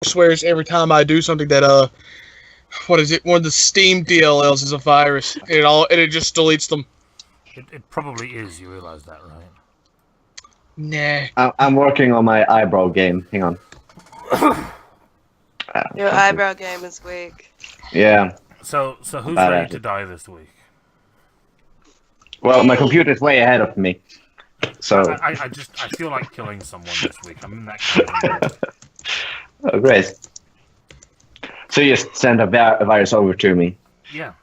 swears every time I do something that what is it? One of the Steam DLLs is a virus. And it just deletes them. It probably is. You realize that, right? Nah. I'm working on my eyebrow game. Hang on. Your eyebrow game is weak. Yeah. So who's ready to die this week? Well, my computer's way ahead of me. So I feel like killing someone this week. I'm in that kind of mood. Oh, great. So you just send a virus over to me. Yeah.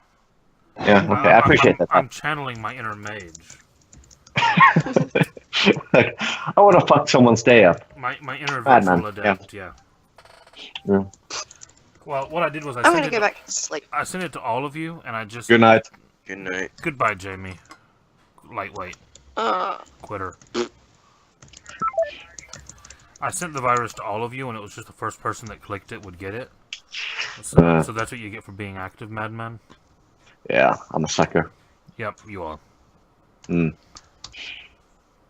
Yeah. Okay. I appreciate that. I'm channeling my inner mage. Like, I want to fuck someone's day up. My inner virtual adept. Yeah. Well, what I did was I'm gonna go back to sleep. I sent it to all of you, and I just... Good night. Good night. Goodbye, Jamie. Lightweight. Quitter. I sent the virus to all of you, and it was just the first person that clicked it would get it. So that's what you get for being active, madman. Yeah, I'm a sucker. Yep, you are. Mm.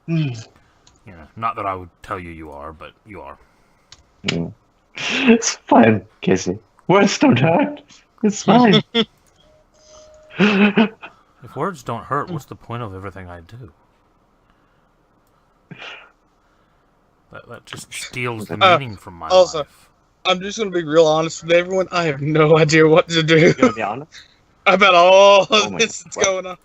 Yeah, not that I would tell you are, but you are. Mm. It's fine, Casey. Words don't hurt. It's fine. If words don't hurt, what's the point of everything I do? That just steals the meaning from my life. I'm just going to be real honest with everyone. I have no idea what to do. You're going to be honest? About all of this that's going on.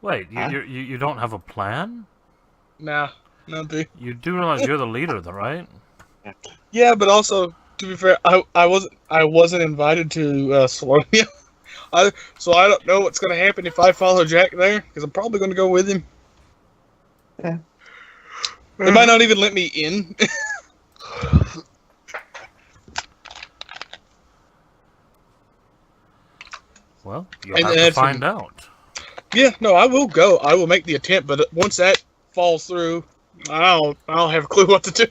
Wait, you don't have a plan? Nah, nothing. You do realize you're the leader, though, right? Yeah, but also, to be fair, I wasn't invited to Solonia. So I don't know what's going to happen if I follow Jack there, because I'm probably going to go with him. Yeah. They might not even let me in. Well, you'll have to find out. Yeah, no, I will go. I will make the attempt, but once that falls through, I don't have a clue what to do.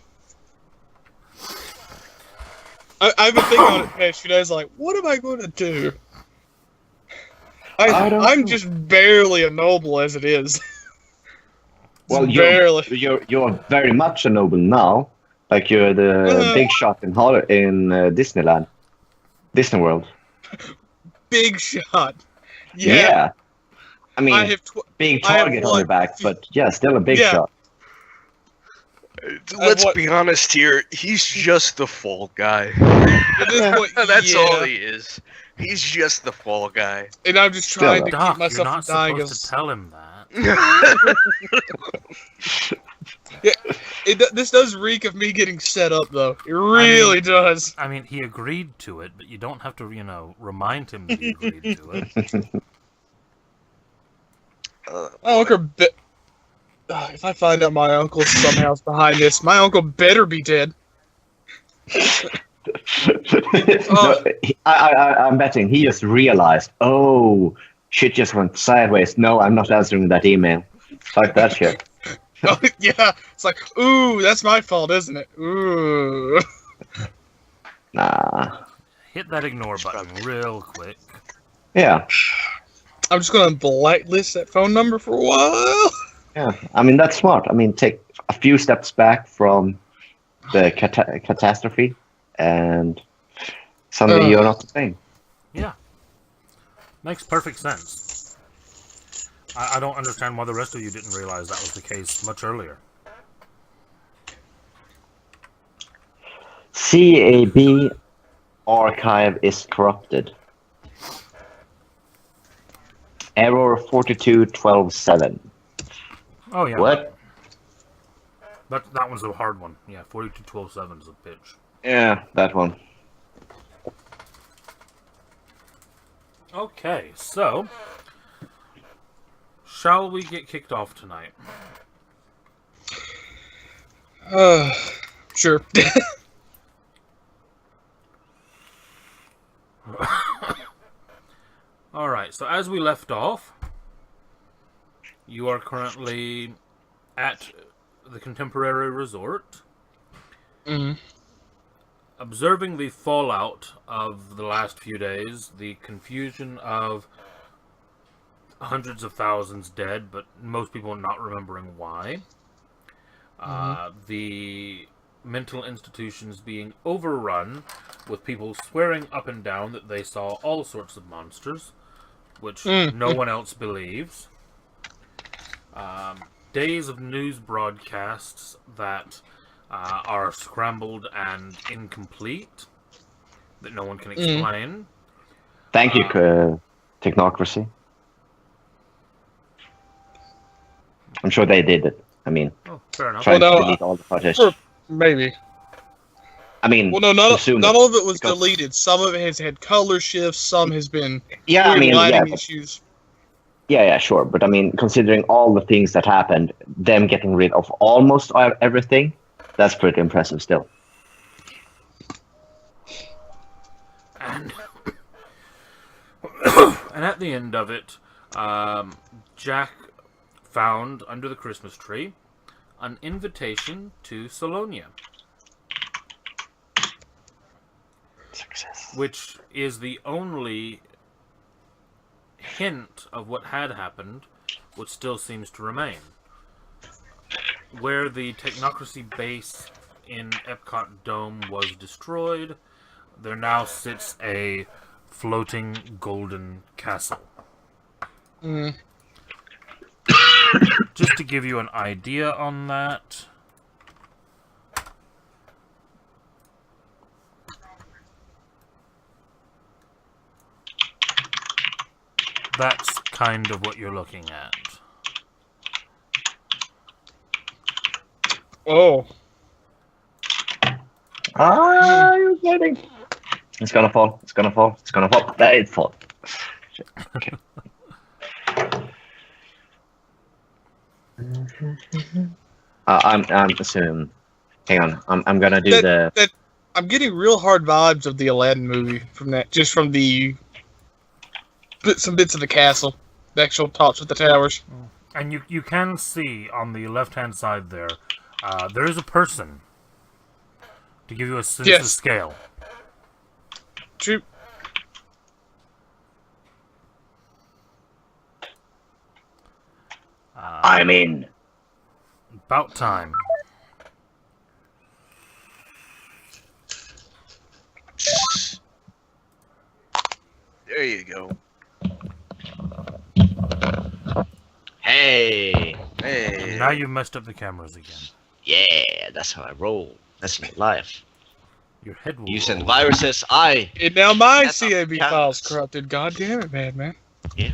I've been thinking on it the past few days, like, what am I going to do? I'm just barely a noble as it is. Well, barely. You're very much a noble now. Like you're the big shot in Disneyland, Disneyworld. Big shot. Yeah. Yeah. I mean, big target on your back, but yeah, still a big shot. Let's be honest here. He's just the fall guy. That's all he is. He's just the fall guy. And I'm just trying to keep myself from dying. You're not supposed to tell him that. Yeah, this does reek of me getting set up, though. It really does. I mean, he agreed to it, but you don't have to, remind him that he agreed to it. My uncle if I find out my uncle somehow is behind this, my uncle better be dead. No, I'm betting he just realized, oh, shit just went sideways. No, I'm not answering that email. Fuck that shit. Oh, yeah, it's like, ooh, that's my fault, isn't it? Ooh. Nah. Hit that ignore button real quick. Yeah. I'm just going to blacklist that phone number for a while. Yeah, I mean, that's smart. I mean, take a few steps back from the catastrophe, and suddenly you're not the same. Yeah. Makes perfect sense. I don't understand why the rest of you didn't realize that was the case much earlier. CAB archive is corrupted. Error 42.12.7. Oh, yeah. What? That one's a hard one. Yeah, 42.12.7 is a bitch. Yeah, that one. Okay, so... shall we get kicked off tonight? Sure. Alright, so as we left off, you are currently at the Contemporary Resort, observing the fallout of the last few days, the confusion of hundreds of thousands dead, but most people not remembering why. The mental institutions being overrun with people swearing up and down that they saw all sorts of monsters, which no one else believes. Days of news broadcasts that are scrambled and incomplete, that no one can explain. Thank you, technocracy. I'm sure they did it. I mean, fair enough. trying to delete all the footage. Maybe. I mean, well, no, not all of it was deleted. Some of it has had color shifts. Some has been lighting issues. Yeah, sure. But I mean, considering all the things that happened, them getting rid of almost everything, that's pretty impressive still. And and at the end of it, Jack found under the Christmas tree an invitation to Solonia. Success. Which is the only hint of what had happened, which still seems to remain. Where the technocracy base in Epcot Dome was destroyed, there now sits a floating golden castle. Just to give you an idea on that, that's kind of what you're looking at. Oh. You're getting. It's gonna fall. It's gonna fall. It's gonna fall. That it fall. Okay. I'm assuming. Hang on. I'm gonna do the. I'm getting real hard vibes of the Aladdin movie from that. Just from the some bits of the castle, the actual tops of the towers. And you can see on the left-hand side there, there is a person. To give you a sense of scale. True. I'm in. About time. There you go. Hey. Now you messed up the cameras again. Yeah, that's how I roll. That's my life. Your head will Using roll. viruses, And now my That's not CAB counts. file's corrupted. God damn it, man. Yeah.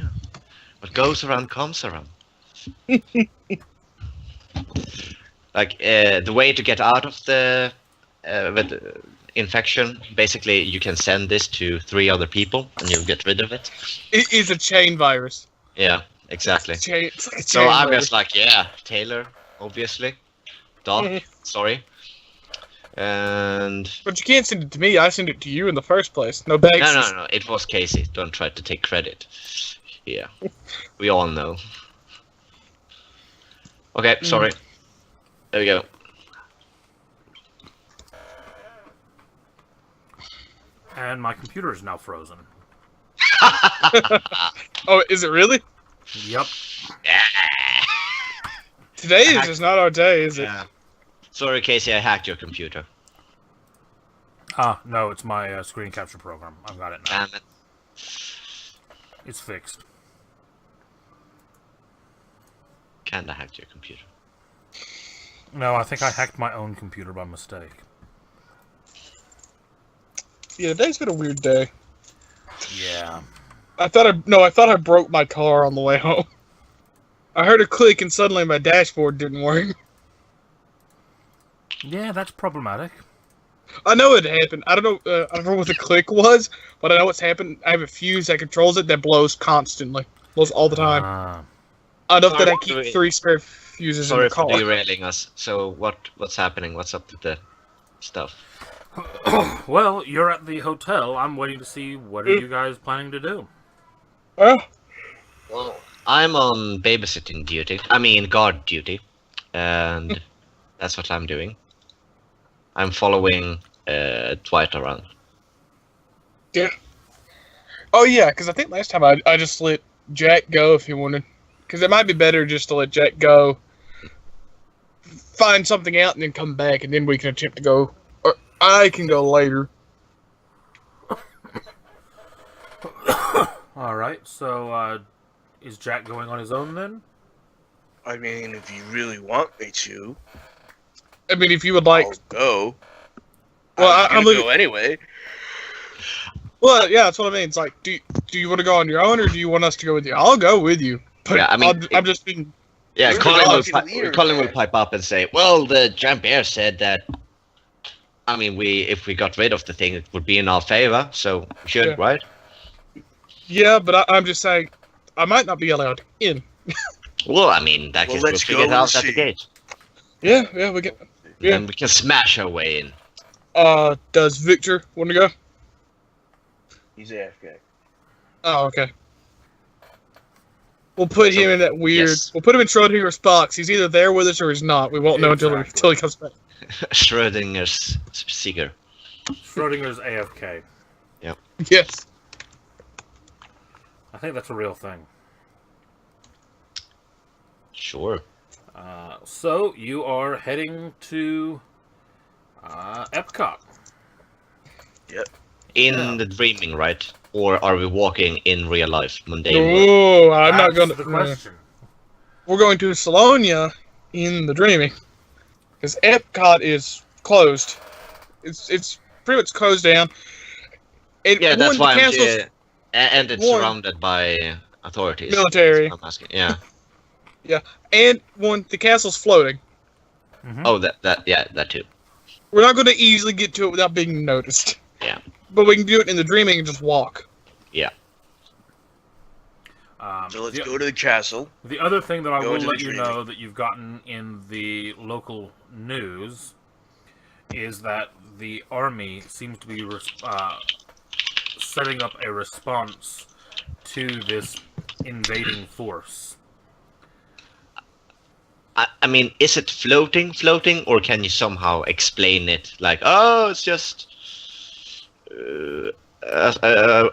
What goes around comes around. Like, the way to get out of the infection, basically you can send this to 3 other people and you'll get rid of it. It is a chain virus. Yeah, exactly. It's like a So chain I'm virus. just like, yeah, Taylor, obviously. Doc, sorry. And... But you can't send it to me. I sent it to you in the first place. No bags. No, it was Casey. Don't try to take credit. Yeah, we all know. Okay, sorry. There we go. And my computer is now frozen. Oh, is it really? Yep. Today is just not our day, is it? Yeah. Sorry, Casey, I hacked your computer. No, it's my screen capture program. I've got it now. Damn it. It's fixed. Kinda hacked your computer. No, I think I hacked my own computer by mistake. Yeah, today's been a weird day. Yeah. I thought I broke my car on the way home. I heard a click and suddenly my dashboard didn't work. Yeah, that's problematic. I know it happened. I don't know what the click was, but I know what's happened. I have a fuse that controls it that blows constantly. Blows all the time. Enough that I keep 3 spare fuses in Sorry the for car. derailing us. So what's happening? What's up with the stuff? Well, you're at the hotel. I'm waiting to see what are you guys planning to do. Well, I'm on babysitting duty. I mean, guard duty. And that's what I'm doing. I'm following Dwight around. yeah. Oh yeah, because I think last time I just let Jack go if he wanted. Because it might be better just to let Jack go find something out and then come back, and then we can attempt to go. Or I can go later. All right. So, is Jack going on his own then? I mean, if you really want me to, I mean, if you would like, I'll go. Well, I'm gonna go anyway. Well, yeah, that's what I mean. It's like, do you want to go on your own, or do you want us to go with you? I'll go with you. But Yeah, I mean, I'm just being. Yeah, You're Colin will pipe up and say, "Well, the Giant Bear said that. I mean, if we got rid of the thing, it would be in our favor. So we should, Yeah. right?" Yeah, but I'm just saying, I might not be allowed in. Well, I mean, that Well, case we'll let's figure it go out and at the see. gate. Yeah, we get. Yeah. Then we can smash our way in. Does Victor want to go? He's AFK. Oh, okay. We'll put him in that weird. yes. We'll put him in Schrodinger's box. He's either there with us or he's not. We won't know until he comes back. Schrodinger's Seeger. Schrodinger's AFK. Yes. I think that's a real thing. Sure. So you are heading to Epcot. Yep. In the dreaming, right? Or are we walking in real life, mundane? Oh, I'm not That's going to. the question. We're going to Salonia in the Dreaming, because Epcot is closed. It's pretty much closed down. Yeah, that's why I'm castle's here. And it's One- surrounded by authorities. military, I'm asking. Yeah. and the castle's floating. Mhm. Oh, that too. We're not going to easily get to it without being noticed. Yeah. But we can do it in the Dreaming and just walk. So let's the, go to the castle. the other thing that I Go will to the let you Dreaming. know that you've gotten in the local news is that the army seems to be setting up a response to this invading force. I mean, is it floating, or can you somehow explain it? Like, oh, it's just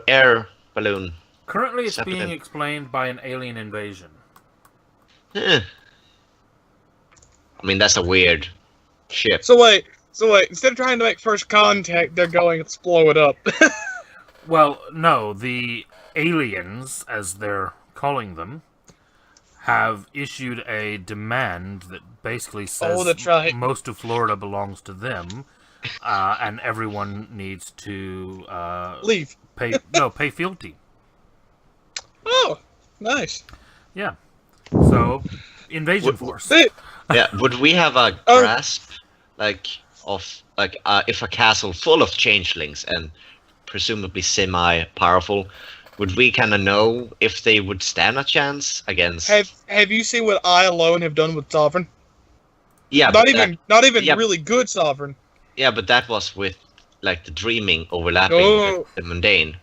air balloon. Currently, it's Zeppelin. being explained by an alien invasion. Eh. I mean, that's a weird ship. So wait. Instead of trying to make first contact, they're going, let's blow it up. Well, no, the aliens, as they're calling them, have issued a demand that basically says that's right. most of Florida belongs to them, and everyone needs to Leave. pay fealty. Oh, nice. Yeah. So, invasion force. Hey, Yeah, would we have a Oh. grasp, if a castle full of changelings and presumably semi-powerful, would we kind of know if they would stand a chance against? have you seen what I alone have done with Sovereign? Yeah, Not but even yeah. really good Sovereign. but that was with like the dreaming overlapping Oh. with the mundane.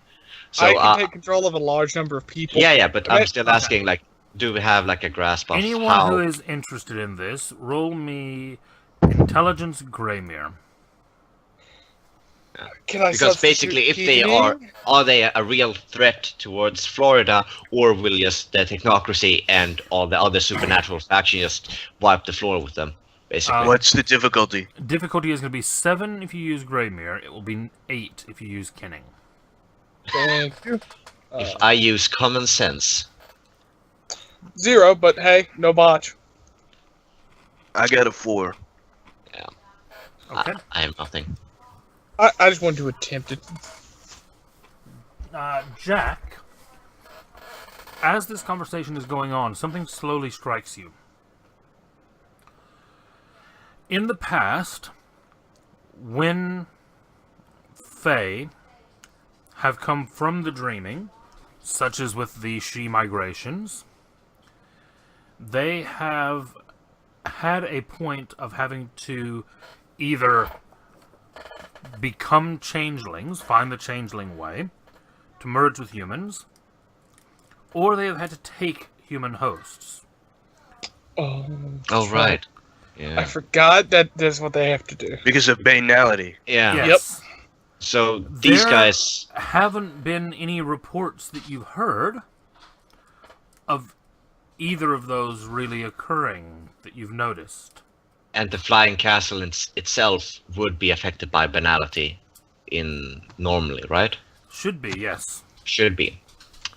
So I can take control of a large number of people. but I'm still asking, like, do we have like a grasp of Anyone how? who is interested in this, roll me Intelligence Greymere. Can I Because substitute basically, if they heating? are they a real threat towards Florida, or will just the technocracy and all the other supernatural factions just wipe the floor with them? Basically, What's the difficulty? Difficulty is going to be 7 if you use Greymere. It will be 8 if you use Kenning. Thank you. if I use common sense, 0, but hey, no botch. I got a 4. Okay. I have nothing. I just wanted to attempt it. Jack, as this conversation is going on, something slowly strikes you. In the past, when Fae have come from the dreaming, such as with the She migrations, they have had a point of having to either become changelings, find the changeling way, to merge with humans, or they have had to take human hosts. Oh, Oh right. I Yeah. forgot that that's what they have to do. Because of banality. Yeah. Yes. So these There guys. haven't been any reports that you've heard of either of those really occurring that you've noticed. And the flying castle itself would be affected by banality normally, right? Should be, yes. Should be.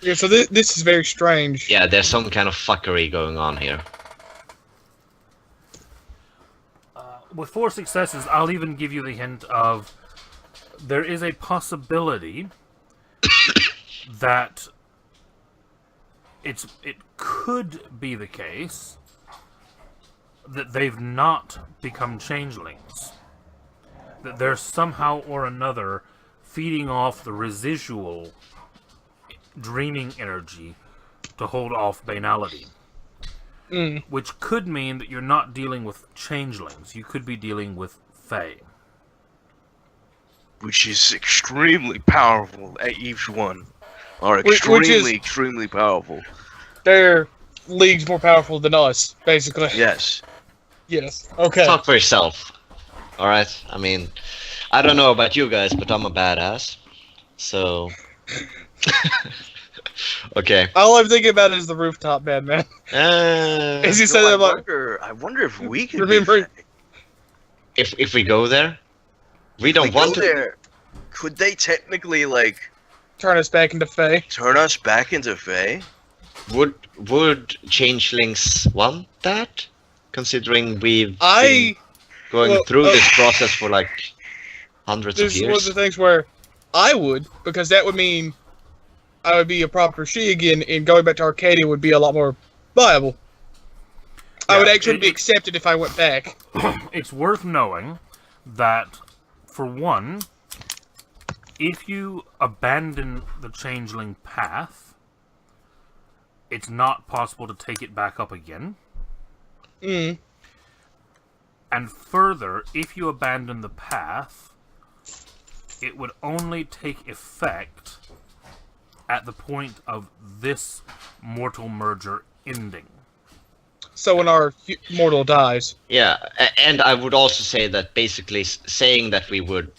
Yeah, so this is very strange. Yeah, there's some kind of fuckery going on here. With 4 successes, I'll even give you the hint of there is a possibility that it could be the case that they've not become changelings. That they're somehow or another feeding off the residual dreaming energy to hold off banality. Which could mean that you're not dealing with changelings. You could be dealing with Fae. Which is extremely powerful at each one. Are extremely powerful. They're leagues more powerful than us, basically. Yes. Yes. Okay. Talk for yourself. Alright? I mean, I don't know about you guys, but I'm a badass. So... okay. All I'm thinking about is the rooftop man, man. As you said, I wonder if we can remember. If we go there, we don't want to. There, could they technically turn us back into Fae? Turn us back into Fae? Would changelings want that? Considering we've been going through this process for hundreds of years. This is one of the things where I would, because that would mean I would be a proper she again, and going back to Arcadia would be a lot more viable. I would actually be accepted if I went back. It's worth knowing that, for one, if you abandon the changeling path, it's not possible to take it back up again. And further, if you abandon the path, it would only take effect at the point of this mortal merger ending. So when our mortal dies. Yeah, and I would also say that basically saying that we would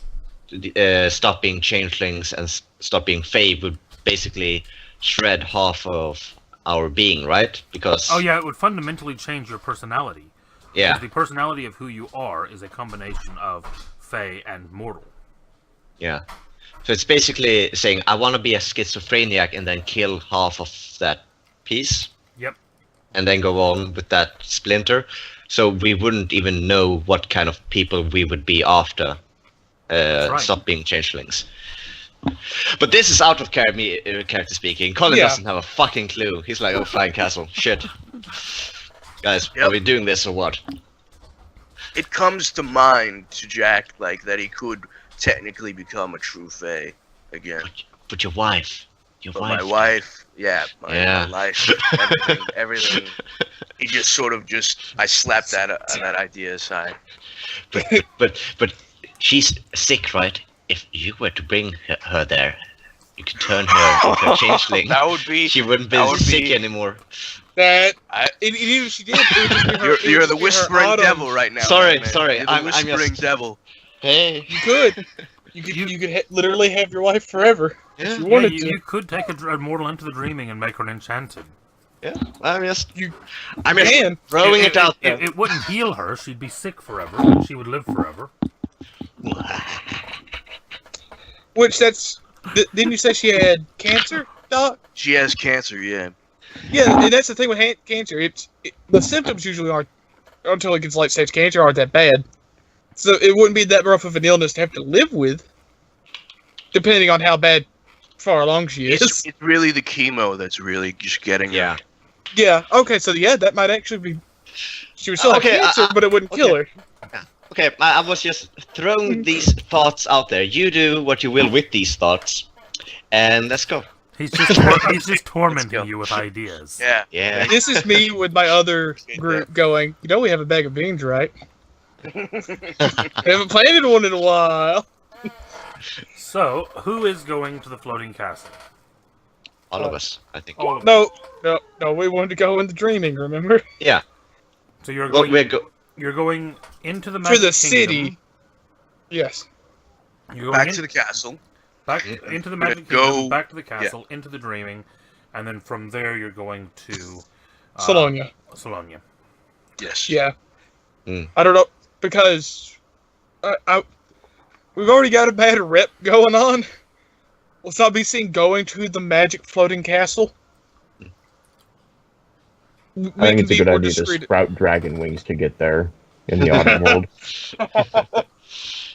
stop being changelings and stop being Fae would basically shred half of our being, right? Because it would fundamentally change your personality. Yeah. Because the personality of who you are is a combination of Fae and mortal. Yeah. So it's basically saying, I want to be a schizophreniac and then kill half of that piece. Yep. And then go on with that splinter. So we wouldn't even know what kind of people we would be after stop being changelings. But this is out of character speaking. Colin doesn't have a fucking clue. He's like, oh, flying castle. Shit. Guys, are we doing this or what? It comes to mind to Jack, that he could technically become a true Fae again. But your wife. My wife, my life, everything. He just sort of I slapped that idea aside. But she's sick, right? If you were to bring her there, you could turn her into a changeling. That would be. She wouldn't be sick anymore. Even if she did, you're the whispering devil right now. Sorry. You're the whispering devil. Hey, you could. You could literally have your wife forever. Yeah. If you wanted to. You could take a mortal into the dreaming and make her enchanted. Yeah, I'm just can. throwing it out there. It wouldn't heal her. She'd be sick forever. But she would live forever. Which didn't you say she had cancer, Doc? She has cancer, yeah. Yeah, and that's the thing with cancer. The symptoms usually aren't, until it gets late stage cancer, aren't that bad. So it wouldn't be that rough of an illness to have to live with, depending on how far along she is. It's really the chemo that's really just getting her. Yeah. Okay. So that might actually be. She would still have cancer, but it wouldn't kill her. Okay, I was just throwing these thoughts out there. You do what you will with these thoughts, and let's go. He's just tormenting you with ideas. Yeah. This is me with my other group going, we have a bag of beans, right? Haven't planted one in a while. So, who is going to the floating castle? All of us, I think. No, we wanted to go in the dreaming, remember? Yeah. So you're going. You're going into the Magic to the Kingdom. City. Yes. You're going back to the castle. Back into the Magic Kingdom, back to the castle, into the dreaming, and then from there you're going to Salonia. Salonia. Yes. Yeah. I don't know, because we've already got a bad rep going on. Let's not be seen going to the magic floating castle. I think it's a good idea to sprout dragon wings to get there in the autumn world.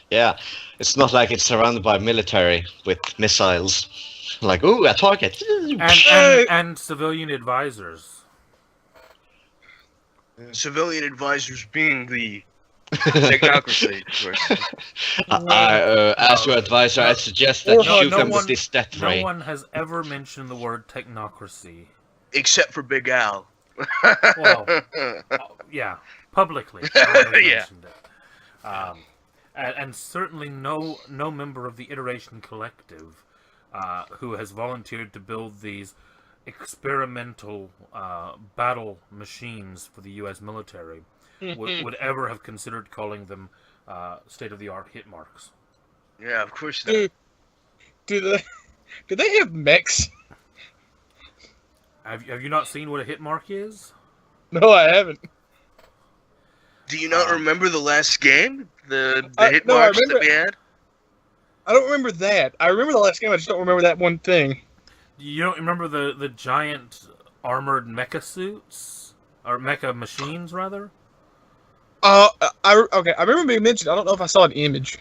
Yeah, it's not like it's surrounded by military with missiles. Like, ooh, a target. And civilian advisors. Civilian advisors being the technocracy. As your advisor, I suggest that you shoot them with this death ray. No one has ever mentioned the word technocracy. Except for Big Al. Well, yeah, publicly. Yeah. Mentioned it. And certainly no member of the Iteration Collective who has volunteered to build these experimental battle machines for the U.S. military would ever have considered calling them state-of-the-art hit marks. Yeah, of course not. Do they have mechs? Have you not seen what a hit mark is? No, I haven't. Do you not remember the last game? The hit marks that we had? I don't remember that. I remember the last game, I just don't remember that one thing. You don't remember the giant armored mecha suits? Or mecha machines, rather? Okay, I remember being mentioned. I don't know if I saw an image.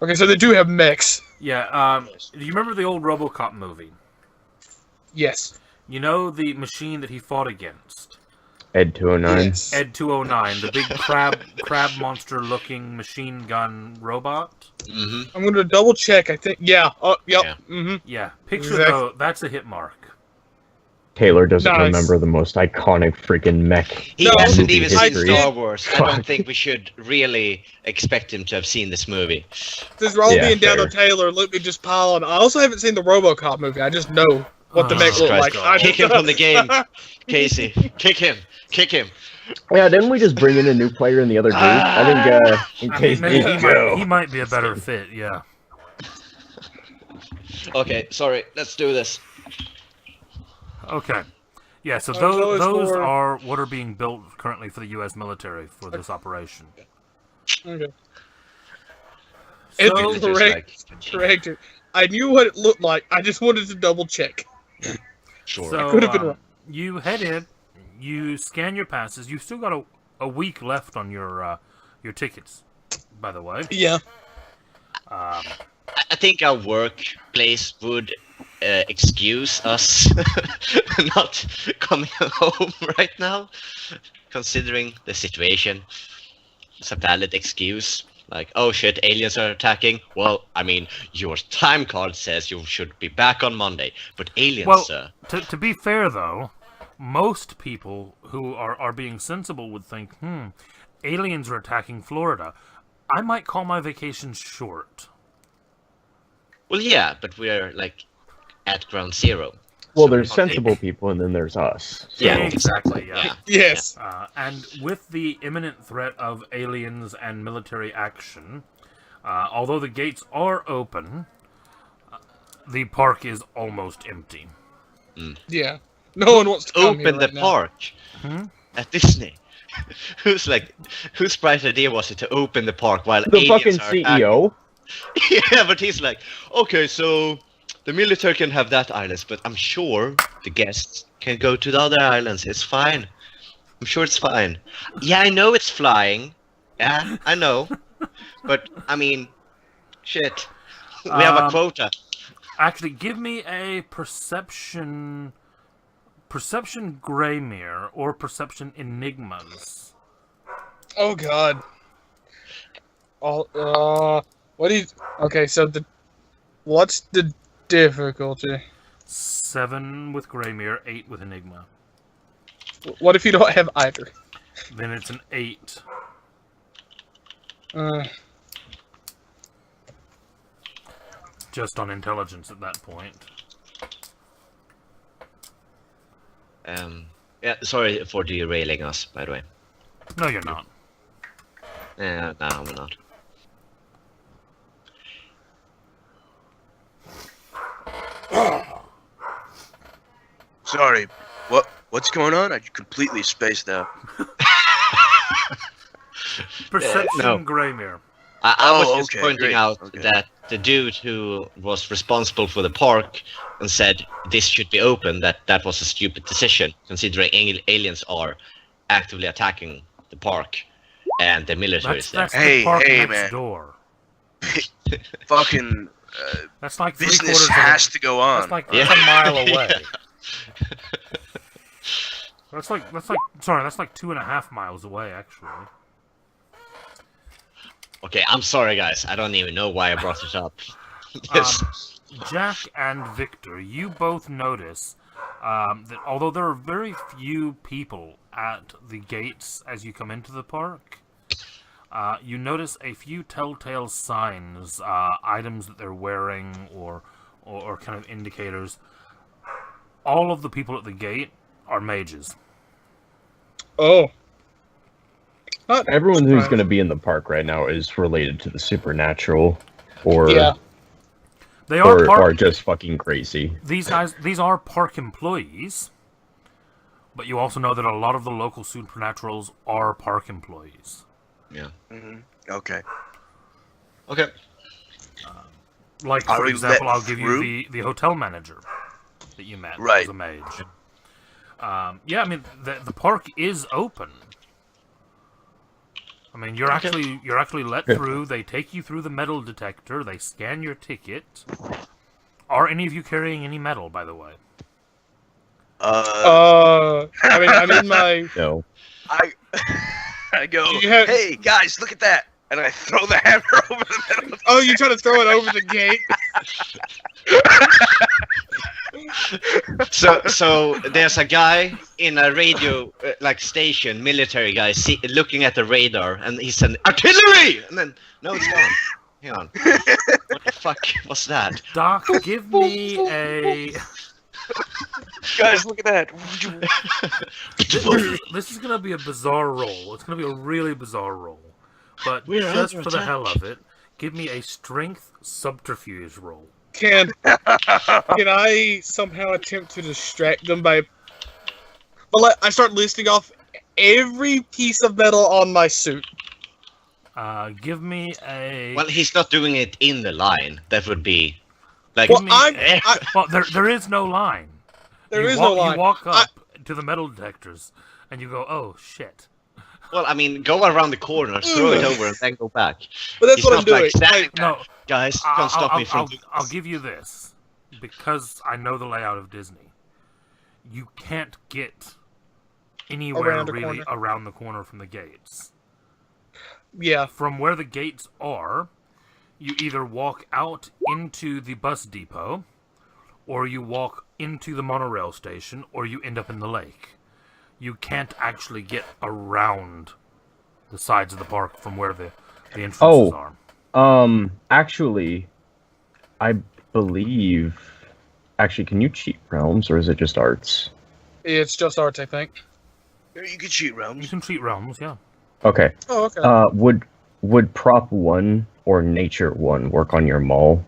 Okay, so they do have mechs. Yeah, do you remember the old RoboCop movie? Yes. You know the machine that he fought against? Ed 209. Yes. Ed 209, the big crab monster-looking machine gun robot. Mm-hmm. I'm going to double check. I think, yeah. Oh, yep. Yeah. Mm-hmm. Yeah, picture though. That's a hit mark. Taylor doesn't remember the most iconic freaking mech. He hasn't even seen history. Star Wars. I don't think we should really expect him to have seen this movie. Since we're all being down on Taylor, let me just pile on. I also haven't seen the RoboCop movie. I just know what the mech looked like. Kick him from the game, Casey. Kick him. Yeah, didn't we just bring in a new player in the other group? I think in case he might be a better fit. Yeah. Okay, sorry. Let's do this. Okay. Yeah, so those are what are being built currently for the U.S. military for this operation. Okay. So, It's correct. I knew what it looked like. I just wanted to double check. Sure. So, I could have been wrong. You head in, you scan your passes. You've still got a week left on your tickets, by the way. Yeah. I think our workplace would excuse us not coming home right now, considering the situation. It's a valid excuse. Like, oh shit, aliens are attacking. Well, I mean, your time card says you should be back on Monday, but aliens... Well, to be fair, though, most people who are being sensible would think, aliens are attacking Florida. I might call my vacation short. Well, yeah, but we're, like, at ground zero. Well, there's sensible people, and then there's us. So. Yeah, exactly, yeah. Yes. And with the imminent threat of aliens and military action, although the gates are open, the park is almost empty. Yeah. No one wants to come open the park at Disney. Whose bright idea was it to open the park while the aliens fucking are CEO? Yeah, but he's like, okay, so the military can have that island, but I'm sure the guests can go to the other islands. It's fine. I'm sure it's fine. Yeah, I know it's flying. Yeah, I know. But, I mean, shit. We have a quota. Actually, give me a perception Greymere or perception enigmas. Oh god. What do you... Okay, so what's the difficulty? 7 with Greymere, 8 with enigma. What if you don't have either? Then it's an 8. Just on intelligence at that point. Yeah, sorry for derailing us, by the way. No, you're not. Yeah, no, we're not. Sorry, what's going on? I completely spaced out. perception, no. Greymere. I was just okay, pointing great, out okay. that the dude who was responsible for the park and said this should be open, that was a stupid decision, considering aliens are actively attacking the park and the military is there. That's Hey, the park hey, next man. door. Fucking That's like business has to go on. That's like Yeah. that's a mile away. That's like 2.5 miles away, actually. Okay, I'm sorry guys, I don't even know why I brought it up. Yes. Jack and Victor, you both notice that although there are very few people at the gates as you come into the park, you notice a few telltale signs, items that they're wearing, or kind of indicators. All of the people at the gate are mages. Oh. Everyone who's going to be in the park right now is related to the supernatural, or Yeah. They are or just fucking crazy. These are park employees, but you also know that a lot of the local supernaturals are park employees. Yeah. Okay. Okay. Like, Are for we example, let I'll give through? you the hotel manager that you met. Right. As a mage. Yeah, I mean, the park is open. I mean, you're actually let through. They take you through the metal detector. They scan your ticket. Are any of you carrying any metal, by the way? I mean, I'm in my. No. I go, Do you have- hey guys, look at that, and I throw the hammer over the middle. Oh, you trying to throw it over the gate? So there's a guy in a radio like station, military guy, looking at the radar, and he said artillery, and then no, it's gone. Hang on, what the fuck was that? Doc, give me a. Guys, look at that. This is gonna be a bizarre roll. It's gonna be a really bizarre roll. But We're just under for the attack. hell of it, give me a strength subterfuge roll. Can I somehow attempt to distract them by? Well, I start listing off every piece of metal on my suit. Give me a. Well, he's not doing it in the line. That would be like. Well, me I- Well, there is no line. There You is walk- no line. You walk up to the metal detectors, and you go, "Oh shit!" Well, I mean, go around the corner, throw it over, and then go back. But that's He's what I'm not doing. like standing No, Guys, can't stop me from doing I'll this. give you this because I know the layout of Disney. You can't get anywhere Around the really corner. around the corner from the gates. Yeah. From where the gates are, you either walk out into the bus depot, or you walk into the monorail station, or you end up in the lake. You can't actually get around the sides of the park from where the entrances are. Actually, I believe. Actually, can you cheat realms, or is it just arts? It's just arts, I think. You can cheat You realms. can treat realms, yeah. Okay. Oh, okay. Would prop 1 or nature 1 work on your mall?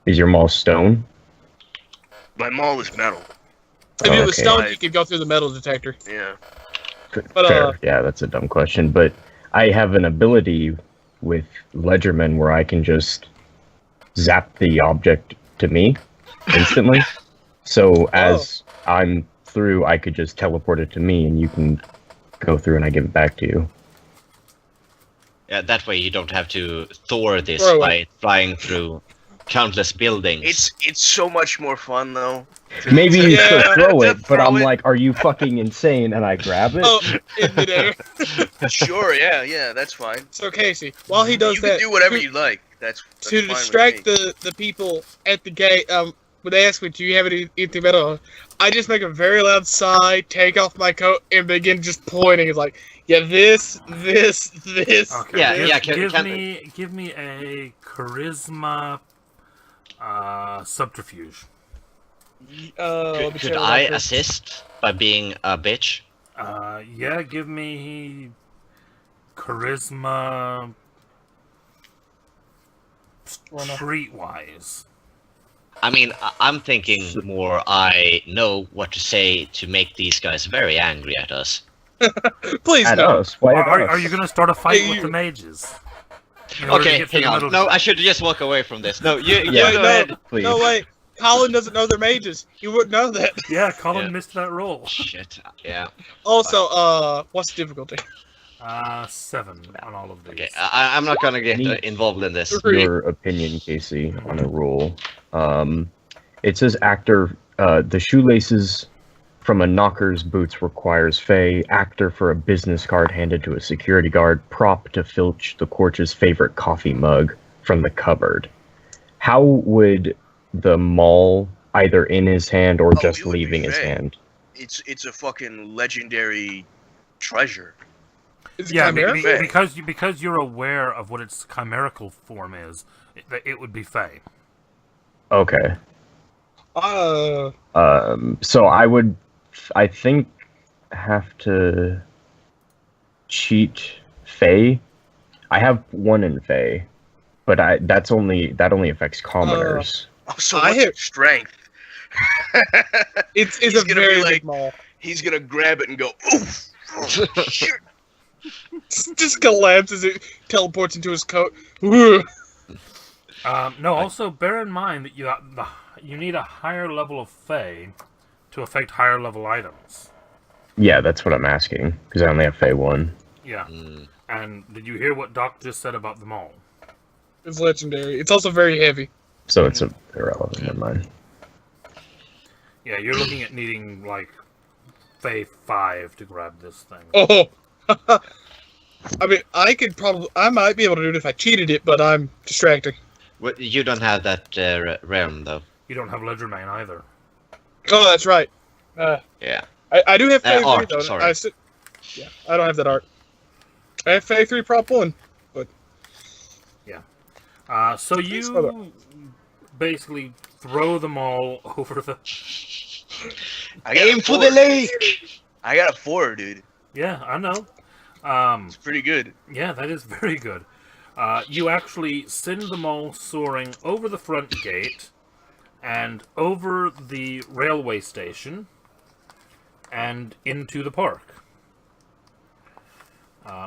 Is your mall stone? My mall is metal. If it was okay. stone, you could go through the metal detector. Yeah. But, Fair. Yeah, that's a dumb question. But I have an ability with Ledgerman where I can just zap the object to me instantly. So as I'm through, I could just teleport it to me, and you can go through, and I give it back to you. Yeah, that way you don't have to Thor this Throw by flying through countless buildings. It's so much more fun though. Maybe you Yeah, should throw it, but throw I'm it. like, are you fucking insane? And I grab it. Oh, in midair. Sure, yeah, that's fine. So Casey, while he does You that, can do whatever to, you like. That's to fine with distract me. the people at the gate. When they ask me, "Do you have anything metal?" I just make a very loud sigh, take off my coat, and begin just pointing. It's like, yeah, this. Okay. Yeah, give, yeah, give me a charisma subterfuge. Let me Could check I real quick. assist by being a bitch? Yeah, give me charisma streetwise. I mean, I'm thinking more I know what to say to make these guys very angry at us. Please At no. us. Why at us? Are you going to start a fight Hey, with you- the mages? In order to Okay, get through hang the on. middle- No, I should just walk away from this. No, you Yeah. go no, ahead. Please. No, wait. Colin doesn't know they're mages. He wouldn't know that. Yeah, Colin Yeah. missed that roll. Shit. Yeah. Also, what's the difficulty? 7 on all of these. Okay, I'm not gonna get Neat. involved in this. Your opinion, Casey, on a rule. It says actor, the shoelaces from a knocker's boots requires Faye. Actor for a business card handed to a security guard. Prop to filch the Quarch's favorite coffee mug from the cupboard. How would the maul either in his hand or Oh, just it would be leaving his Faye. hand? It's a fucking legendary treasure. Is it Yeah, chimera? because you're aware of what its chimerical form is, it would be Fae. Okay. Uh, So I think, have to cheat Faye. I have 1 in Faye, but that only affects commoners. Oh, so I what's hear- its strength? it's He's a gonna be very like- big mall. He's gonna grab it and go, oof! Shit. Just collapses. It teleports into his coat. Ugh. No, also bear in mind that you need a higher level of Fae to affect higher level items. Yeah, that's what I'm asking, because I only have Faye 1. Yeah. Mm. And did you hear what Doc just said about the mall? It's legendary. It's also very heavy. So it's irrelevant in mine. Yeah, you're looking at needing, like, Fae 5 to grab this thing. Oh. I mean, I might be able to do it if I cheated it, but I'm distracting. What, you don't have that realm though. You don't have Ledgermane either. Oh, that's right. Yeah. I do have Fae 3, art, though. sorry. Yeah, I don't have that art. I have Fae 3 Prop 1. So you basically throw them all over the... I got Aim a for the 4. lake! I got a 4, dude. Yeah, I know. It's pretty good. Yeah, that is very good. You actually send them all soaring over the front gate and over the railway station and into the park.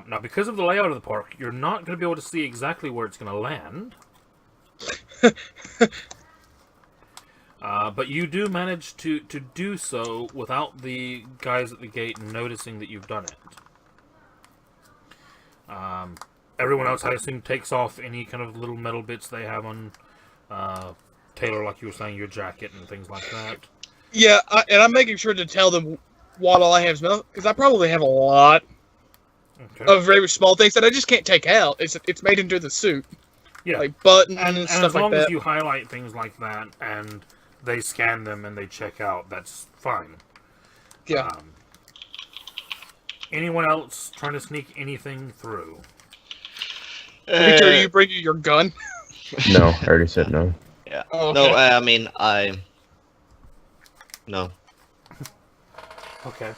Now, because of the layout of the park, you're not going to be able to see exactly where it's going to land. But you do manage to do so without the guys at the gate noticing that you've done it. Everyone else, I assume, takes off any kind of little metal bits they have on Taylor, like you were saying, your jacket and things like that. Yeah, and I'm making sure to tell them what all I have is metal, because I probably have a lot Okay. of very small things that I just can't take out. It's made into the suit. Yeah. Like buttons And and as stuff like long as that. you highlight things like that and they scan them and they check out, that's fine. Yeah. Anyone else trying to sneak anything through? Victor, are you bringing your gun? No, I already said no. Yeah. Oh, No, okay. I mean, No. Okay.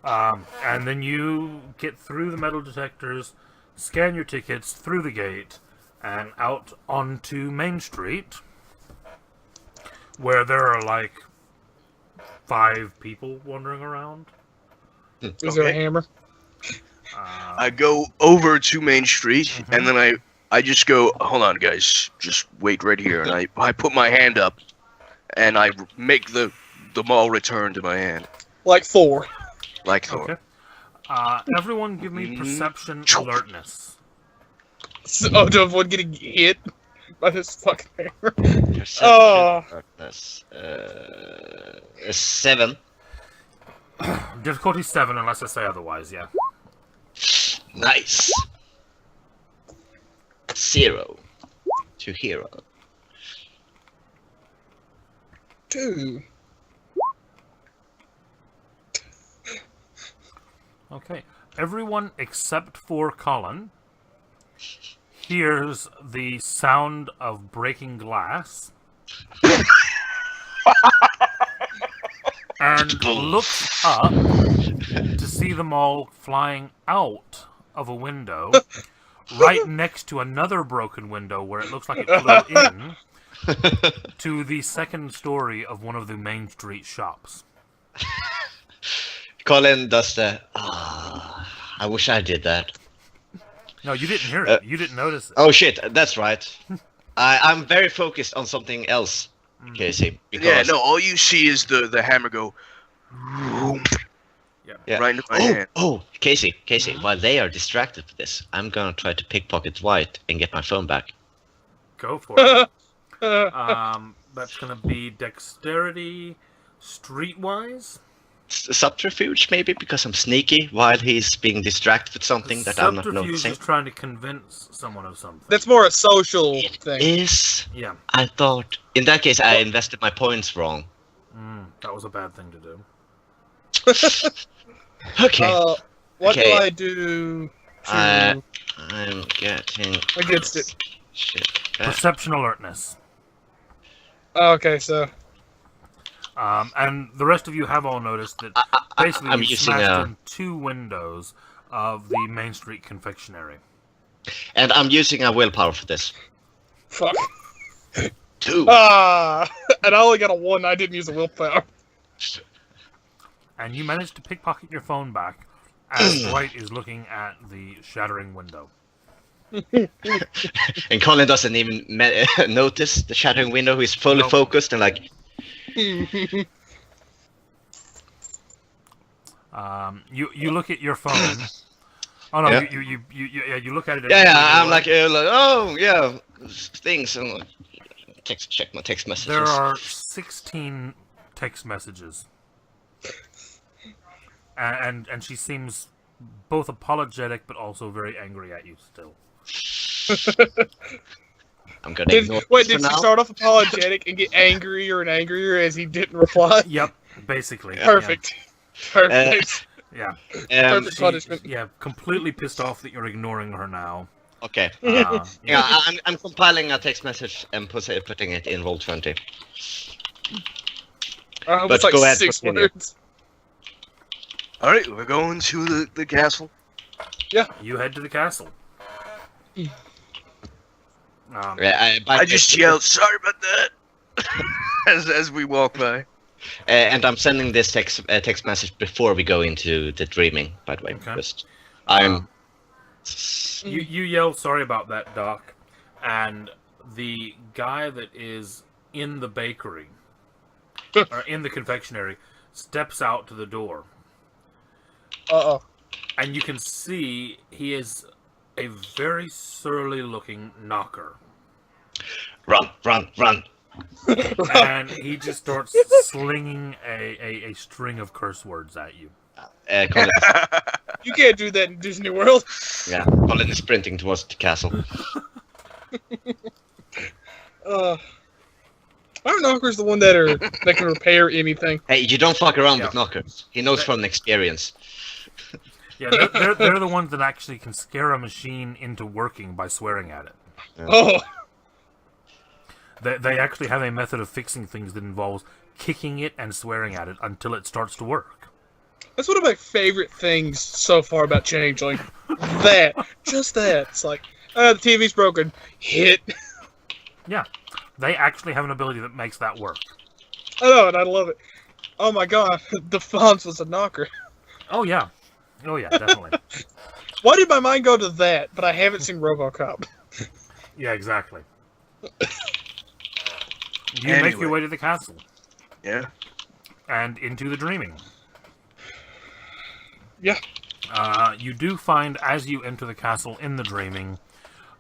And then you get through the metal detectors, scan your tickets through the gate, and out onto Main Street, where there are like 5 people wandering around. Is there a hammer? I go over to Main Street, and then I just go, hold on, guys, just wait right here. And I put my hand up, and I make the ball return to my hand. Like 4. Like Thor. Okay. Everyone give me perception alertness. So, to avoid getting hit by this fucking hammer. Perception, Oh. darkness, 7. Difficulty 7, unless I say otherwise, yeah. Nice. 0 to hero. 2. Okay. Everyone except for Colin hears the sound of breaking glass and looks up to see them all flying out of a window right next to another broken window where it looks like it flew in to the second story of one of the Main Street shops. Colin does the. I wish I did that. No, you didn't hear it. You didn't notice it. Oh shit, that's right. I'm very focused on something else, Casey. Because... Yeah, no, all you see is the hammer go. Yeah. Right into my hand. Oh, Casey, while they are distracted with this, I'm gonna try to pickpocket White and get my phone back. Go for it. That's gonna be dexterity, streetwise. Subterfuge, maybe, because I'm sneaky while he's being distracted with something that I'm not noticing. Subterfuge is trying to convince someone of something. That's more a social thing. Is. Yeah. I thought. In that case, I invested my points wrong. That was a bad thing to do. Okay. What do I do to... I'm getting... against it? Shit. Perception alertness. Okay, so... and the rest of you have all noticed that basically I'm you using smashed in 2 windows of the Main Street confectionery. And I'm using a willpower for this. Fuck. 2. And I only got a 1, I didn't use a willpower. And you managed to pickpocket your phone back as White is looking at the shattering window. And Colin doesn't even notice the shattering window. He's fully focused and like... You look at your phone. Oh no, Yeah. you look at it. Yeah, I'm like, oh yeah, things. And like, check my text messages. There are 16 text messages, and she seems both apologetic but also very angry at you still. I'm gonna ignore. Wait, did she start off apologetic and get angrier and angrier as he didn't reply? Yep, basically. Perfect. Perfect. Yeah. Perfect punishment. Yeah, completely pissed off that you're ignoring her now. Okay. Yeah. I'm compiling a text message and putting it in Roll20. But like go ahead, 6 continue. words. Alright, we're going to the castle. Yeah. You head to the castle. I just yelled, sorry about that, as we walk by. And I'm sending this text message before we go into the dreaming, by the way. Okay. Just, I'm... You yell, sorry about that, Doc. And the guy that is in the bakery, or in the confectionery, steps out to the door. Uh-oh. And you can see he is a very surly looking knocker. Run! And he just starts slinging a string of curse words at you. Colin, You can't do that in Disney World. yeah, Colin is sprinting towards the castle. Our knocker's the one that can repair anything. Hey, you don't fuck around Yeah. with knockers. He knows from experience. Yeah, they're the ones that actually can scare a machine into working by swearing at it. Yeah. Oh. They actually have a method of fixing things that involves kicking it and swearing at it until it starts to work. That's one of my favorite things so far about Changeling. Just that. It's like, the TV's broken. Hit. Yeah, they actually have an ability that makes that work. I know, and I love it. Oh my god, the Fonz was a knocker. Oh yeah, definitely. Why did my mind go to that, but I haven't seen RoboCop? Yeah, exactly. You make your way to the castle. Yeah. And into the dreaming. Yeah. You do find, as you enter the castle in the dreaming,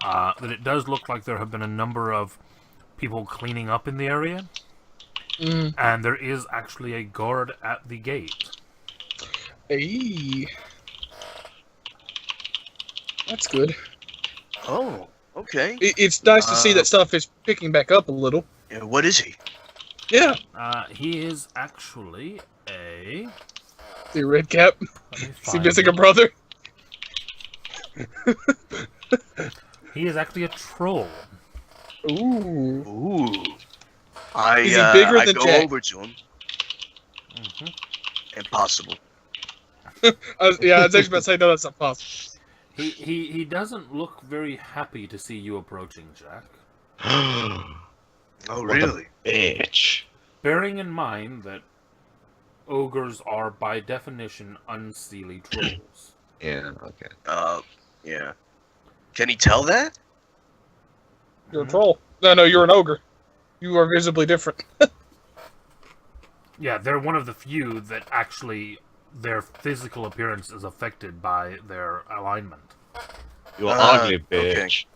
that it does look like there have been a number of people cleaning up in the area. And there is actually a guard at the gate. Hey. That's good. Oh, okay. It's nice to see that stuff is picking back up a little. Yeah, what is he? Yeah. He is actually a... The red cap. Let me Is he find missing it. a brother? He is actually a troll. Ooh. Ooh. Is he bigger I than go Jack? over to him. Impossible. Yeah, I was actually about to say, no, that's not possible. He doesn't look very happy to see you approaching, Jack. Oh, What really? a bitch. Bearing in mind that ogres are by definition unseelie trolls. Yeah. Okay. Yeah. Can he tell that? You're a troll. No, you're an ogre. You are visibly different. Yeah, they're one of the few that actually their physical appearance is affected by their alignment. You're ugly, bitch. Okay.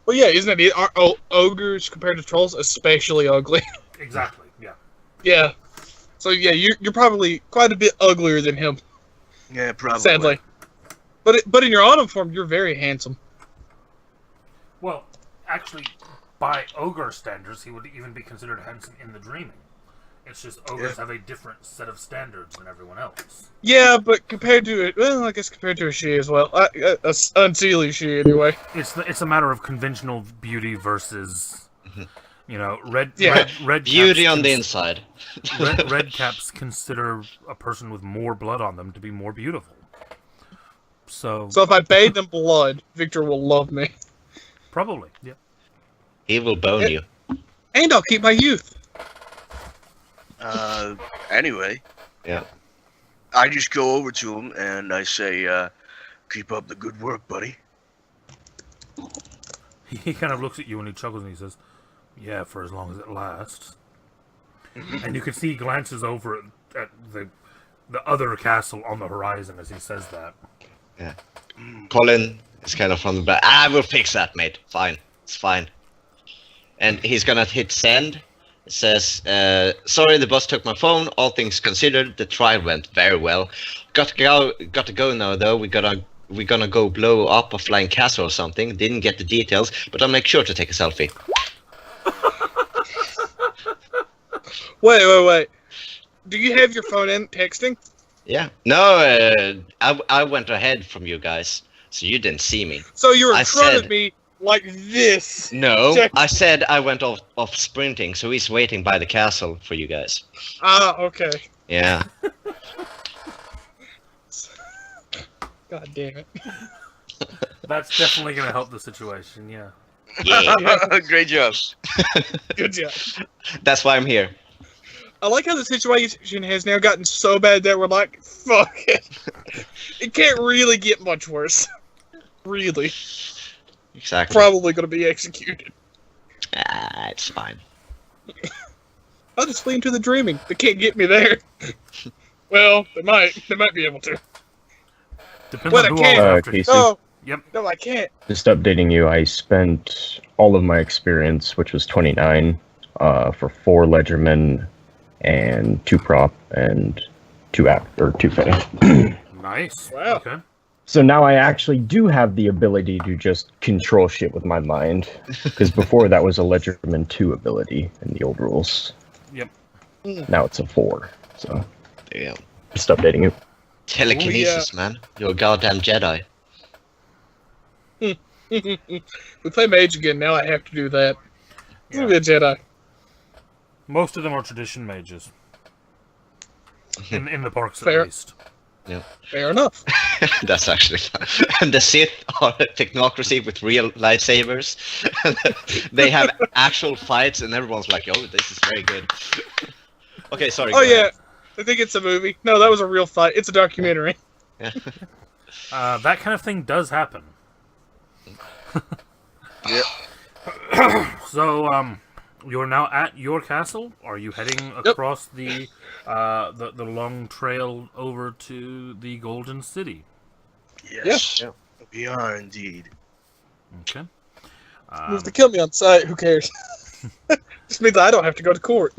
Well, yeah, isn't it? Are ogres compared to trolls especially ugly? Exactly. Yeah. Yeah. So yeah, you're probably quite a bit uglier than him. Yeah, probably. Sadly. But in your autumn form, you're very handsome. Well, actually, by ogre standards, he would even be considered handsome in the dreaming. It's just ogres have a different set of standards than everyone else. Yeah, but compared to I guess compared to a she as well. A unseelie she anyway. It's a matter of conventional beauty versus, red Beauty caps on the inside. red caps consider a person with more blood on them to be more beautiful. So if I bathe in blood, Victor will love me. Probably, yeah. He will bone you. And I'll keep my youth. Anyway. Yeah. I just go over to him and I say, keep up the good work, buddy. He kind of looks at you and he chuckles and he says, yeah, for as long as it lasts. And you can see he glances over at the other castle on the horizon as he says that. Yeah. Colin is kind of from the back. I will fix that, mate. Fine. It's fine. And he's gonna hit send. It says, sorry, the boss took my phone. All things considered, the trial went very well. Got to go now, though. We're gonna go blow up a flying castle or something. Didn't get the details, but I'll make sure to take a selfie. Wait. Do you have your phone in texting? Yeah. No, I went ahead from you guys, so you didn't see me. So you're in front of me like this. No, I said I went off sprinting, so he's waiting by the castle for you guys. Ah, okay. Yeah. God damn it. That's definitely going to help the situation, yeah. Yeah. Great job. Good job. That's why I'm here. I like how the situation has now gotten so bad that we're like, fuck it. It can't really get much worse. Really. Exactly. Probably going to be executed. It's fine. I'll just flee into the dreaming. They can't get me there. Well, they might be able to. Depends Well, on I who can't. all's after you. Casey, Yep. No, I can't. just updating you, I spent all of my experience, which was 29, for 4 ledgermen and 2 prop and 2 act or 2 fey. Nice. Wow. Okay. So now I actually do have the ability to just control shit with my mind, because before that was a ledgerman 2 ability in the old rules. Yep. Now it's a 4. So Damn. just updating you. Telekinesis, man. You're a goddamn Jedi. We play mage again. Now I have to do that. Yeah. I'll be a Jedi. Most of them are tradition mages. In the parks, Fair. at least. Yeah. Fair enough. That's actually fun. And the Sith are a technocracy with real lightsabers. They have actual fights, and everyone's like, "Oh, this is very good." Okay, sorry. Oh go yeah, ahead. I think it's a movie. No, that was a real fight. It's a documentary. Yeah. That kind of thing does happen. Yep. So, you're now at your castle. Are you heading across the long trail over to the Golden City? Yes. Yeah. We are indeed. Okay. Move to kill me on sight. Who cares? Just means I don't have to go to court.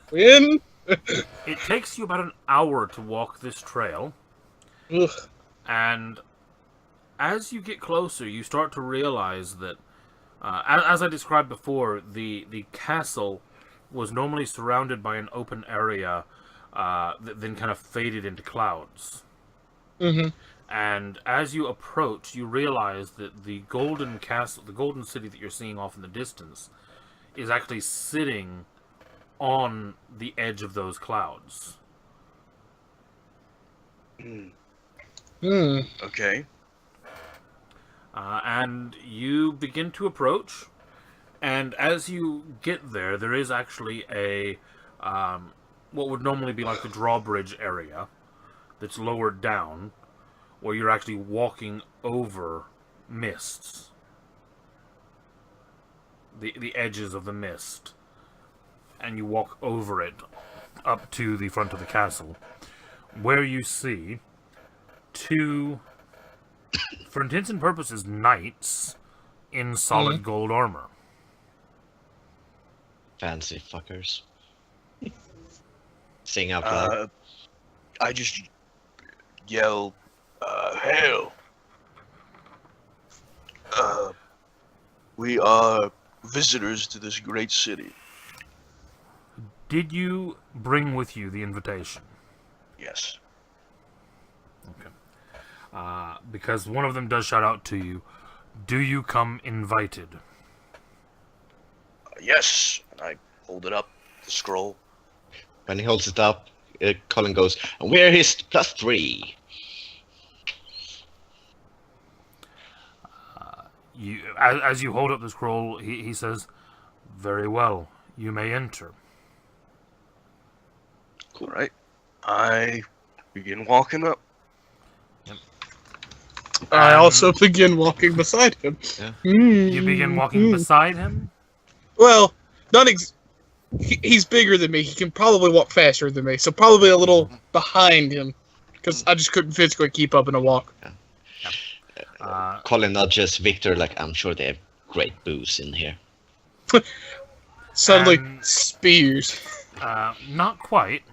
Win. It takes you about an hour to walk this trail, Ugh. and as you get closer, you start to realize that, as I described before, the castle was normally surrounded by an open area that then kind of faded into clouds. Mm-hmm. And as you approach, you realize that the golden castle, the golden city that you're seeing off in the distance, is actually sitting on the edge of those clouds. Okay. And you begin to approach, and as you get there, there is actually a what would normally be like the drawbridge area that's lowered down, where you're actually walking over mists. The edges of the mist. And you walk over it up to the front of the castle, where you see two, for intents and purposes, knights in solid gold armor. Fancy fuckers. Sing out loud. I just yell, hail. We are visitors to this great city. Did you bring with you the invitation? Yes. Okay. Because one of them does shout out to you, do you come invited? Yes. And I hold it up, the scroll. When he holds it up, Colin goes, and we're his +3. As you hold up the scroll, he says, very well, you may enter. All right. I begin walking up. Yep. I also begin walking beside him. Yeah. You begin walking beside him? Well, he's bigger than me. He can probably walk faster than me, so probably a little behind him, because I just couldn't physically keep up in a walk. Colin nudges Victor like, I'm sure they have great booze in here. Suddenly, spears. Not quite.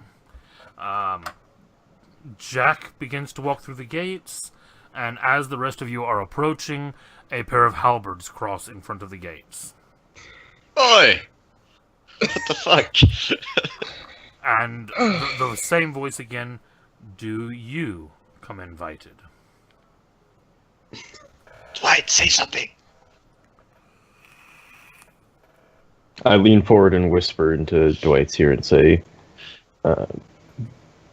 Jack begins to walk through the gates, and as the rest of you are approaching, a pair of halberds cross in front of the gates. Oi! What the fuck? And the same voice again, do you come invited? Dwight, say something! I lean forward and whisper into Dwight's ear and say,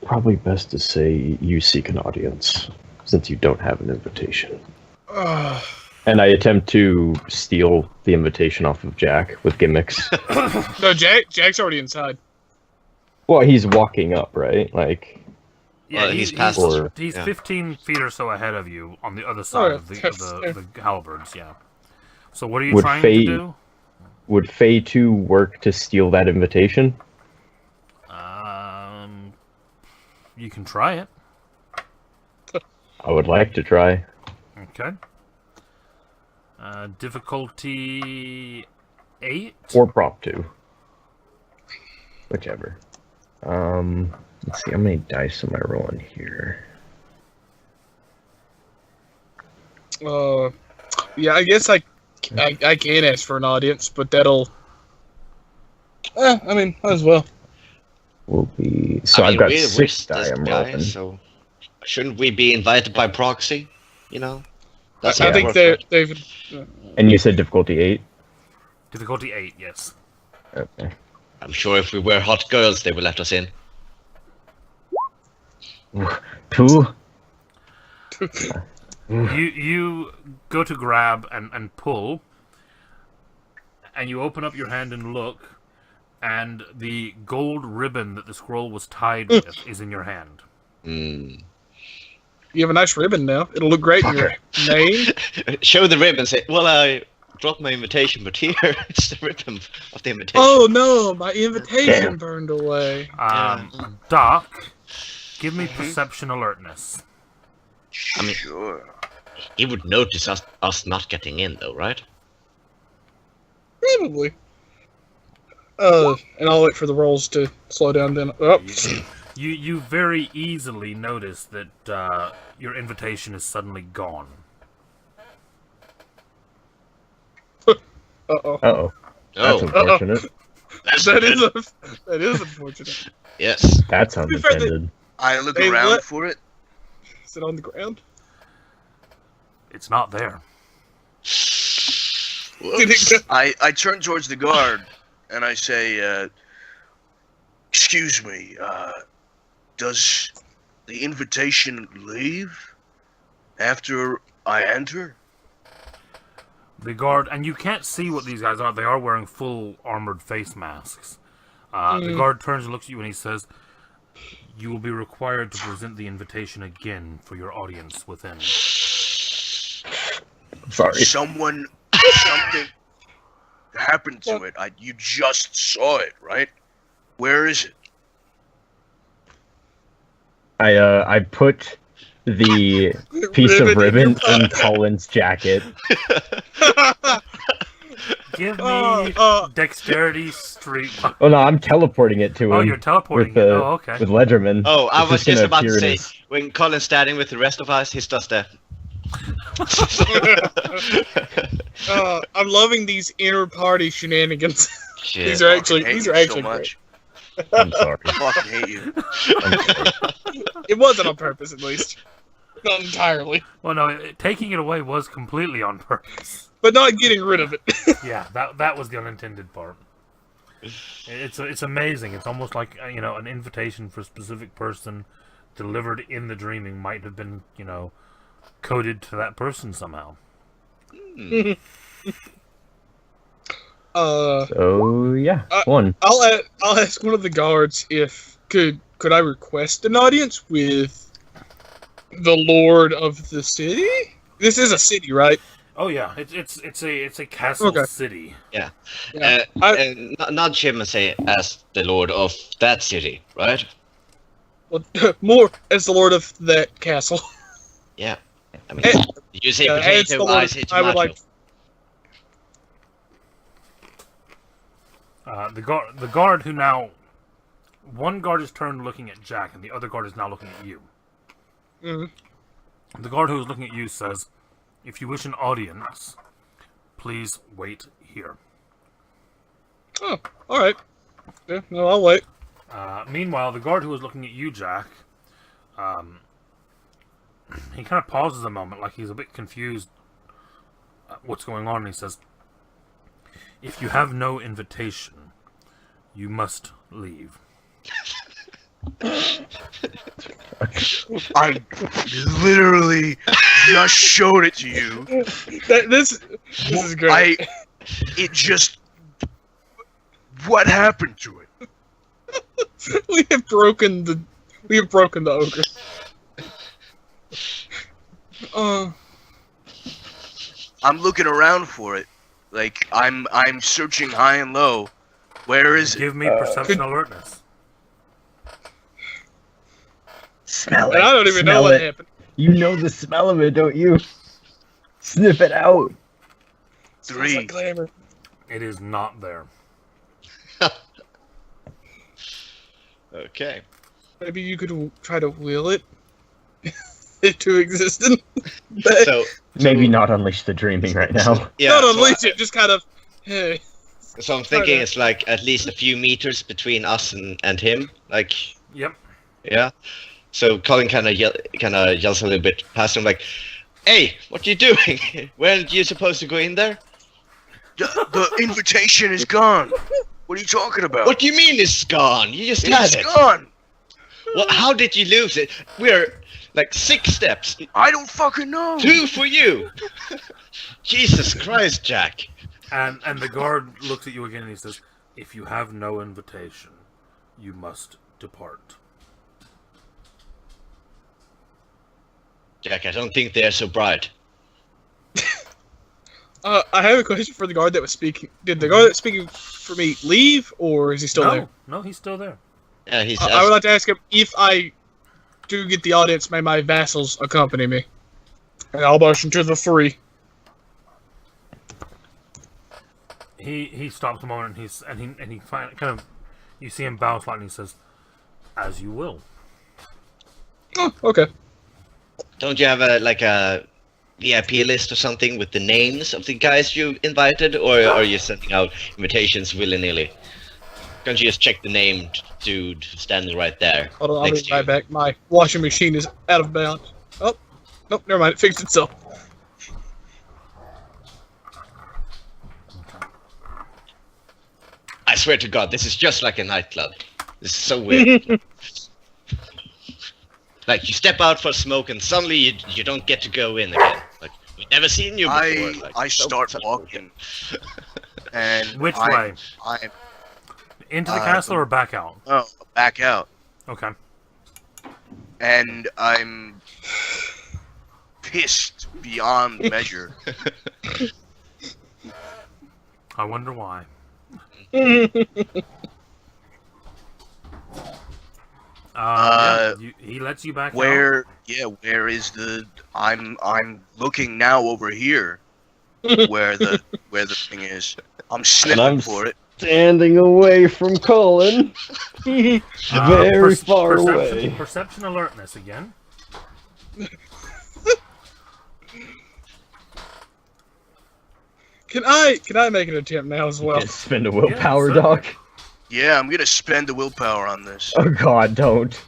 probably best to say you seek an audience, since you don't have an invitation. And I attempt to steal the invitation off of Jack with gimmicks. No, Jack's already inside. Well, he's walking up, right? Like, Yeah, well, he's past us. He's Yeah. 15 feet or so ahead of you on the other side of the halberds, yeah. So what are you trying to do? Would Faye 2 work to steal that invitation? You can try it. I would like to try. Okay. Difficulty 8? Or prop 2. Whichever. Let's see, how many dice am I rolling here? Yeah, I guess I can ask for an audience, but that'll... I mean, might as well. Will be... So I've got we 6 wish die this I'm guy, rolling. so shouldn't we be invited by proxy? You know? That's I how it think works, right? they've... And you said difficulty 8? Difficulty 8, yes. Okay. I'm sure if we were hot girls, they would let us in. 2? You go to grab and pull, and you open up your hand and look, and the gold ribbon that the scroll was tied with is in your hand. Mm. You have a nice ribbon now. It'll look great in your name. Show the ribbon. Say, well, I dropped my invitation, but here it's the ribbon of the invitation. Oh no, my invitation burned away. Doc, give me perception alertness. I mean, Sure. he would notice us not getting in, though, right? Probably. And I'll wait for the rolls to slow down then. Oh. You very easily notice that your invitation is suddenly gone. Uh-oh. Uh-oh. That's Oh, unfortunate. That is unfortunate. yes. That's be fair, unintended. I look Hey, around what? for it. Is it on the ground? It's not there. Did it go? I turn towards the guard and I say, excuse me, does the invitation leave after I enter? The guard, and you can't see what these guys are. They are wearing full armored face masks. The guard turns and looks at you and he says, "You will be required to present the invitation again for your audience within." Sorry. Something happened to it. You just saw it, right? Where is it? I put the piece of ribbon in Colin's jacket. Give me dexterity street. Oh no, I'm teleporting it to him. Oh, you're teleporting with, it. Oh, okay. With Ledgerman. Oh, I was just gonna about to appear in say, his- when Colin's standing with the rest of us, he's just there. I'm loving these inter-party shenanigans. Shit. These are actually Fucking hate these are you actually so great. much. I'm sorry. I fucking hate you. I'm sorry. It wasn't on purpose, at least. Not entirely. Well, no, taking it away was completely on purpose. But not getting rid of it. Yeah, that was the unintended part. It's amazing. It's almost like an invitation for a specific person delivered in the dreaming might have been coded to that person somehow. So yeah, one. I'll ask one of the guards if could I request an audience with the Lord of the city? This is a city, right? Oh yeah, it's a castle city. Yeah. Yeah. Not Jim say as the lord of that city, right? Well, more as the Lord of that castle. Yeah. I mean, And- you say as the potato, Lord I of- say I would tomato. like. The guard who now, one guard is turned looking at Jack, and the other guard is now looking at you. The guard who is looking at you says, "If you wish an audience, please wait here." Oh, all right. Yeah, no, I'll wait. Meanwhile, the guard who is looking at you, Jack, he kind of pauses a moment, like he's a bit confused at what's going on, and he says, "If you have no invitation, you must leave." I literally just showed it to you. This is great. What happened to it? We have broken the ogre. I'm looking around for it. Like I'm searching high and low. Where is it? Give me perception alertness. Smell And I don't even know what happened. You know the smell of it, don't you? Sniff it out. Smells 3. like glamour. It is not there. Okay. Maybe you could try to will it into existence. So Maybe not unleash the dreaming right now. yeah. Not so unleash it, just kind of. Hey. So I'm thinking it's like at least a few meters between us and him. Like, Yep. yeah. So Colin kind of yells a little bit past him, like, "Hey, what are you doing? Weren't you supposed to go in there? The invitation is gone. What are you talking about? What do you mean it's gone? You just had It's it. gone. Well, how did you lose it? We're like 6 steps. I don't fucking know. 2 for you. Jesus Christ, Jack. And the guard looks at you again and he says, "If you have no invitation, you must depart." Jack, I don't think they're so bright. I have a question for the guard that was speaking. Did the guard that was speaking for me leave, or is he still there? No, he's still there. Yeah, he's. I would like to ask him if I do get the audience, may my vassals accompany me, and I'll motion to the 3. He stops a moment and he kind of, you see him bow slightly and he says, "As you will." Oh, okay. Don't you have a VIP list or something with the names of the guys you invited, or are you sending out invitations willy-nilly? Can't you just check the named dude standing right there? Hold on, I'll next be to you? right back. My washing machine is out of balance. Oh, nope, never mind. It fixed itself. I swear to God, this is just like a nightclub. This is so weird. Like, you step out for a smoke and suddenly you don't get to go in again. Like, we've never seen you before. Like, I so- start so- walking. And Which way? Into the castle or back out? Oh, back out. Okay. And I'm pissed beyond measure. I wonder why. He lets you back out. Where is the? I'm looking now over here, where the thing is. I'm sniffing for it. Standing away from Colin. Very far away. Perception alertness again. Can I make an attempt now as well? Spend a willpower, certainly. Doc. Yeah, I'm gonna spend the willpower on this. Oh God, don't.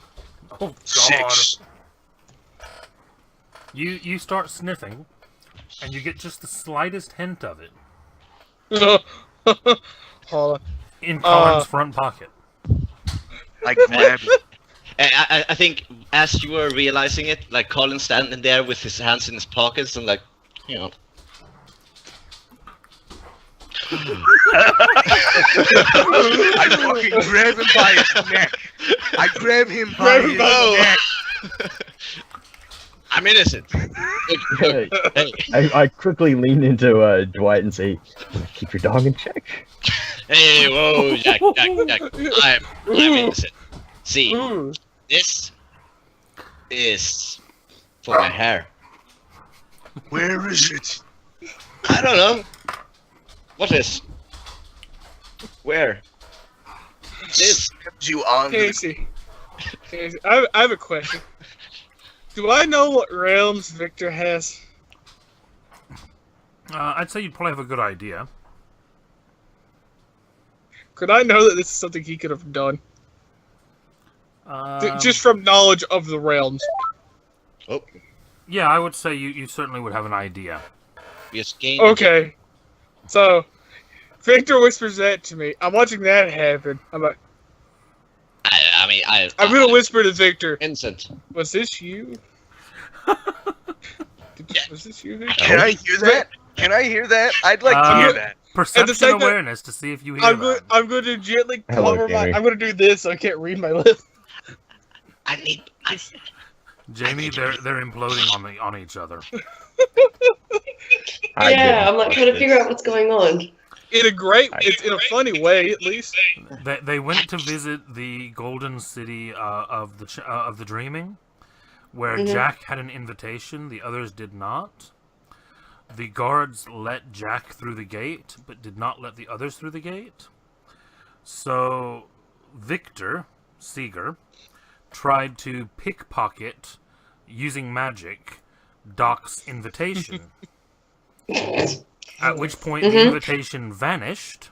Oh God. 6. You start sniffing, and you get just the slightest hint of it Hold on. in Colin's front pocket. I grab it. I think as you were realizing it, like Colin standing there with his hands in his pockets and like, you know. I fucking grab him by his neck. I grab him by his neck. I'm innocent. Hey. I quickly lean into Dwight and say, "Keep your dog in check." Hey, whoa, Jack. I'm innocent. See, this is for my hair. Where is it? I don't know. What is? Where? This. You on Casey, I have a question. Do I know what realms Victor has? I'd say you'd probably have a good idea. Could I know that this is something he could have done? Just from knowledge of the realms. Oh, Yeah, I would say you certainly would have an idea. just gained. Okay. So, Victor whispers that to me. I'm watching that happen. I'm like, I'm gonna whisper to Victor. Innocent. Was this you? Was this you, Victor? Can I hear that? Can I hear that? I'd like to hear that. Perception second- awareness to see if you hear I'm that. going to gently Hello, cover my. Jamie. I'm going to do this so I can't read my lips. Jamie, they're imploding on each other. Yeah, I'm like trying to figure out what's going on. It's in a funny way, at least. They went to visit the golden city of the dreaming, where Jack had an invitation, the others did not. The guards let Jack through the gate, but did not let the others through the gate. So Victor Seeger tried to pickpocket, using magic, Doc's invitation. At which point the invitation vanished,